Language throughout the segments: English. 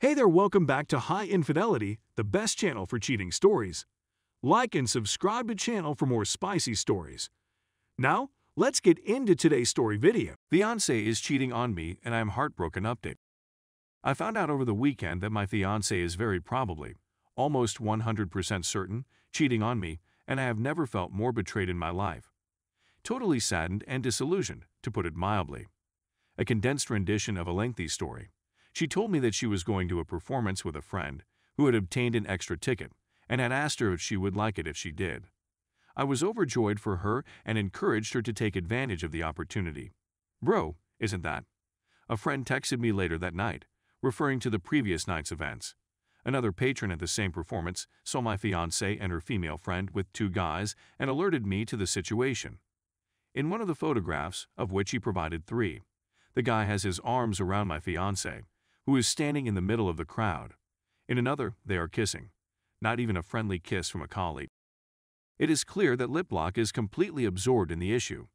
Hey there, welcome back to High Infidelity, the best channel for cheating stories. Like and subscribe to channel for more spicy stories. Now, let's get into today's story video. Fiance is cheating on me and I am heartbroken update. I found out over the weekend that my fiance is very probably, almost 100% certain, cheating on me, and I have never felt more betrayed in my life. Totally saddened and disillusioned, to put it mildly. A condensed rendition of a lengthy story. She told me that she was going to a performance with a friend who had obtained an extra ticket and had asked her if she would like it if she did. I was overjoyed for her and encouraged her to take advantage of the opportunity. Bro, isn't that? A friend texted me later that night, referring to the previous night's events. Another patron at the same performance saw my fiancée and her female friend with two guys and alerted me to the situation. In one of the photographs, of which he provided three, the guy has his arms around my fiancée, who is standing in the middle of the crowd. In another, they are kissing. Not even a friendly kiss from a colleague. It is clear that Liplock is completely absorbed in the issue.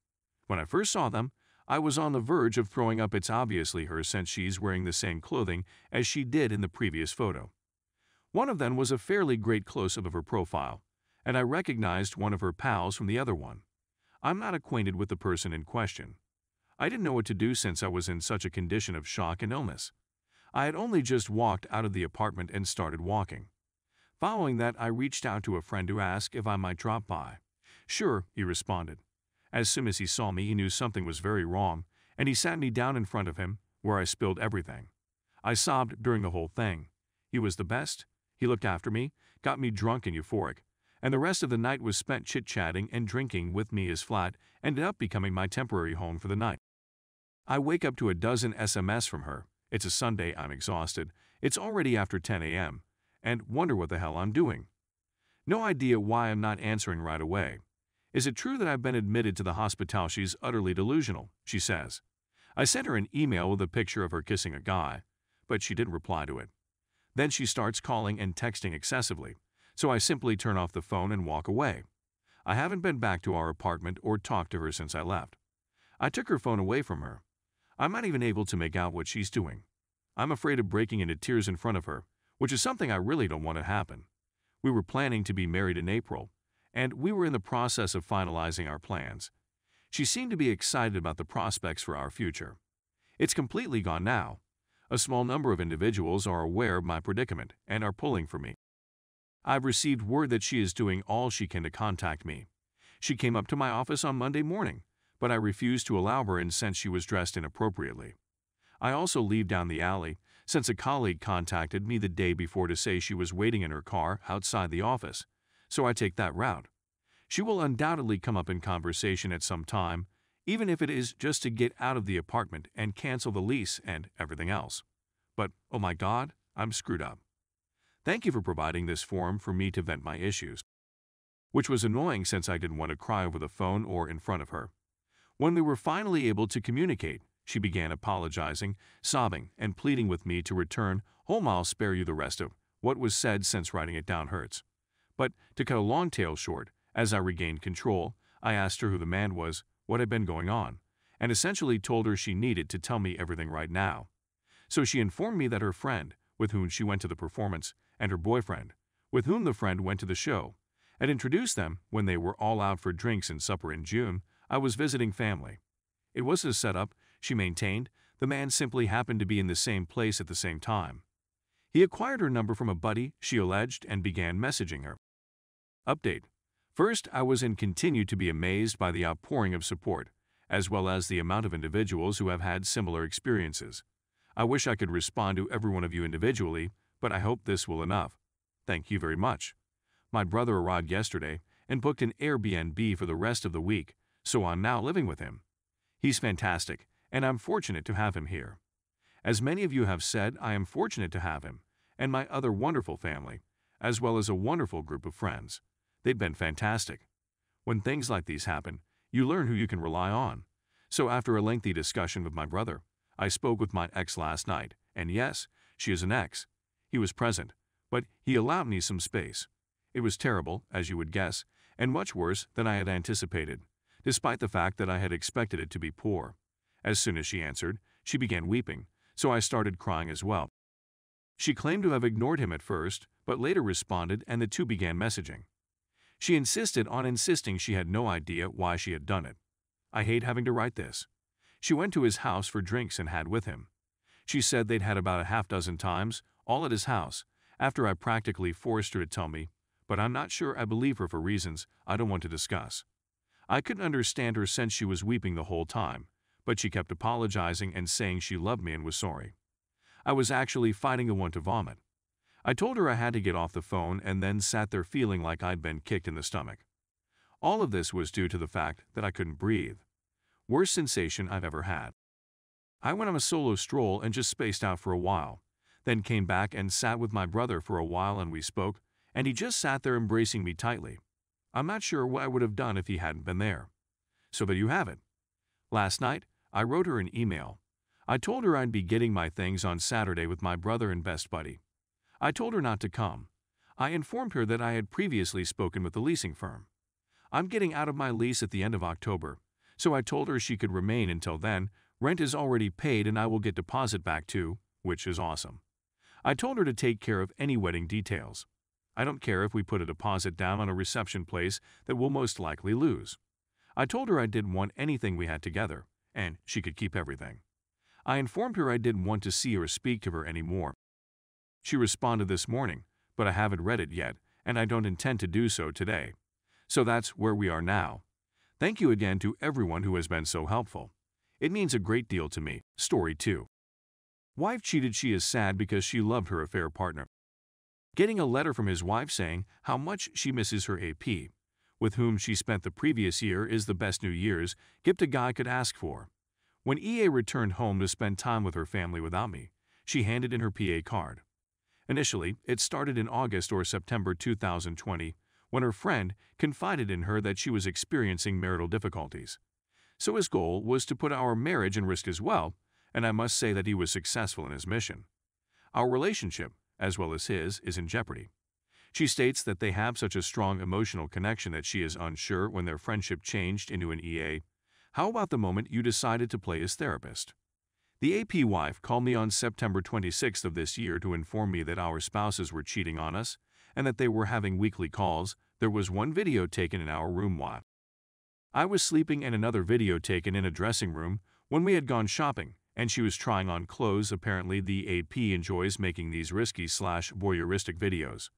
When I first saw them, I was on the verge of throwing up "It's obviously her since she's wearing the same clothing as she did in the previous photo." One of them was a fairly great close-up of her profile, and I recognized one of her pals from the other one. I'm not acquainted with the person in question. I didn't know what to do since I was in such a condition of shock and illness. I had only just walked out of the apartment and started walking. Following that, I reached out to a friend to ask if I might drop by. "Sure," he responded. As soon as he saw me, he knew something was very wrong, and he sat me down in front of him, where I spilled everything. I sobbed during the whole thing. He was the best. He looked after me, got me drunk and euphoric, and the rest of the night was spent chit-chatting and drinking with me. His flat ended up becoming my temporary home for the night. I wake up to a dozen SMS from her. It's a Sunday, I'm exhausted, it's already after 10 a.m., and wonder what the hell I'm doing. No idea why I'm not answering right away. Is it true that I've been admitted to the hospital? She's utterly delusional, she says. I sent her an email with a picture of her kissing a guy, but she didn't reply to it. Then she starts calling and texting excessively, so I simply turn off the phone and walk away. I haven't been back to our apartment or talked to her since I left. I took her phone away from her. I'm not even able to make out what she's doing. I'm afraid of breaking into tears in front of her, which is something I really don't want to happen. We were planning to be married in April, and we were in the process of finalizing our plans. She seemed to be excited about the prospects for our future. It's completely gone now. A small number of individuals are aware of my predicament and are pulling for me. I've received word that she is doing all she can to contact me. She came up to my office on Monday morning, but I refused to allow her in since she was dressed inappropriately. I also leave down the alley since a colleague contacted me the day before to say she was waiting in her car outside the office, so I take that route. She will undoubtedly come up in conversation at some time, even if it is just to get out of the apartment and cancel the lease and everything else. But, oh my God, I'm screwed up. Thank you for providing this forum for me to vent my issues. Which was annoying since I didn't want to cry over the phone or in front of her. When we were finally able to communicate, she began apologizing, sobbing, and pleading with me to return home. I'll spare you the rest of what was said since writing it down hurts. But to cut a long tale short, as I regained control, I asked her who the man was, what had been going on, and essentially told her she needed to tell me everything right now. So she informed me that her friend, with whom she went to the performance, and her boyfriend, with whom the friend went to the show, had introduced them when they were all out for drinks and supper in June. I was visiting family. It was a setup, she maintained. The man simply happened to be in the same place at the same time. He acquired her number from a buddy, she alleged, and began messaging her. Update. First, I was and continue to be amazed by the outpouring of support, as well as the amount of individuals who have had similar experiences. I wish I could respond to every one of you individually, but I hope this will enough. Thank you very much. My brother arrived yesterday and booked an Airbnb for the rest of the week, so I'm now living with him. He's fantastic, and I'm fortunate to have him here. As many of you have said, I am fortunate to have him, and my other wonderful family, as well as a wonderful group of friends. They've been fantastic. When things like these happen, you learn who you can rely on. So after a lengthy discussion with my brother, I spoke with my ex last night, and yes, she is an ex. He was present, but he allowed me some space. It was terrible, as you would guess, and much worse than I had anticipated, despite the fact that I had expected it to be poor. As soon as she answered, she began weeping, so I started crying as well. She claimed to have ignored him at first, but later responded and the two began messaging. She insisted on insisting she had no idea why she had done it. I hate having to write this. She went to his house for drinks and had with him. She said they'd had about a half dozen times, all at his house, after I practically forced her to tell me, but I'm not sure I believe her for reasons I don't want to discuss. I couldn't understand her since she was weeping the whole time, but she kept apologizing and saying she loved me and was sorry. I was actually fighting a want to vomit. I told her I had to get off the phone and then sat there feeling like I'd been kicked in the stomach. All of this was due to the fact that I couldn't breathe. Worst sensation I've ever had. I went on a solo stroll and just spaced out for a while, then came back and sat with my brother for a while and we spoke, and he just sat there embracing me tightly. I'm not sure what I would have done if he hadn't been there. So there you have it. Last night, I wrote her an email. I told her I'd be getting my things on Saturday with my brother and best buddy. I told her not to come. I informed her that I had previously spoken with the leasing firm. I'm getting out of my lease at the end of October, so I told her she could remain until then. Rent is already paid and I will get deposit back too, which is awesome. I told her to take care of any wedding details. I don't care if we put a deposit down on a reception place that we'll most likely lose. I told her I didn't want anything we had together, and she could keep everything. I informed her I didn't want to see or speak to her anymore. She responded this morning, but I haven't read it yet, and I don't intend to do so today. So that's where we are now. Thank you again to everyone who has been so helpful. It means a great deal to me. Story 2. Wife cheated. She is sad because she loved her affair partner. Getting a letter from his wife saying how much she misses her AP, with whom she spent the previous year, is the best New Year's gift a guy could ask for. When EA returned home to spend time with her family without me, she handed in her PA card. Initially, it started in August or September 2020, when her friend confided in her that she was experiencing marital difficulties. So his goal was to put our marriage in risk as well, and I must say that he was successful in his mission. Our relationship, as well as his, is in jeopardy. She states that they have such a strong emotional connection that she is unsure when their friendship changed into an EA. How about the moment you decided to play his therapist? The AP wife called me on September 26th of this year to inform me that our spouses were cheating on us and that they were having weekly calls. There was one video taken in our room while I was sleeping and another video taken in a dressing room when we had gone shopping, and she was trying on clothes. Apparently the AP enjoys making these risky/voyeuristic videos,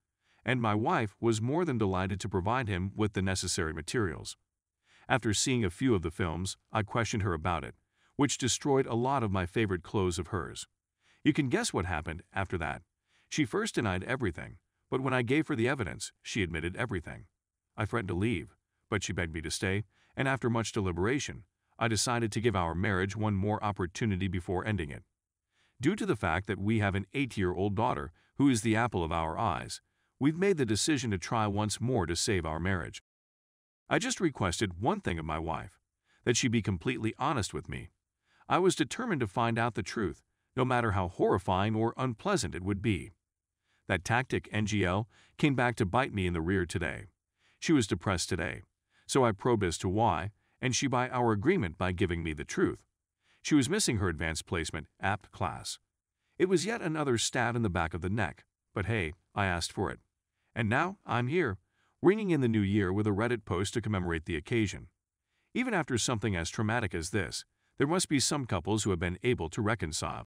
and my wife was more than delighted to provide him with the necessary materials. After seeing a few of the films, I questioned her about it, which destroyed a lot of my favorite clothes of hers. You can guess what happened after that. She first denied everything, but when I gave her the evidence, she admitted everything. I threatened to leave, but she begged me to stay, and after much deliberation, I decided to give our marriage one more opportunity before ending it. Due to the fact that we have an 8-year-old daughter who is the apple of our eyes, we've made the decision to try once more to save our marriage. I just requested one thing of my wife, that she be completely honest with me. I was determined to find out the truth, no matter how horrifying or unpleasant it would be. That tactic, NGL, came back to bite me in the rear today. She was depressed today, so I probed as to why, and she by our agreement by giving me the truth. She was missing her advanced placement app class. It was yet another stab in the back of the neck, but hey, I asked for it. And now I'm here, ringing in the new year with a Reddit post to commemorate the occasion. Even after something as traumatic as this, there must be some couples who have been able to reconcile.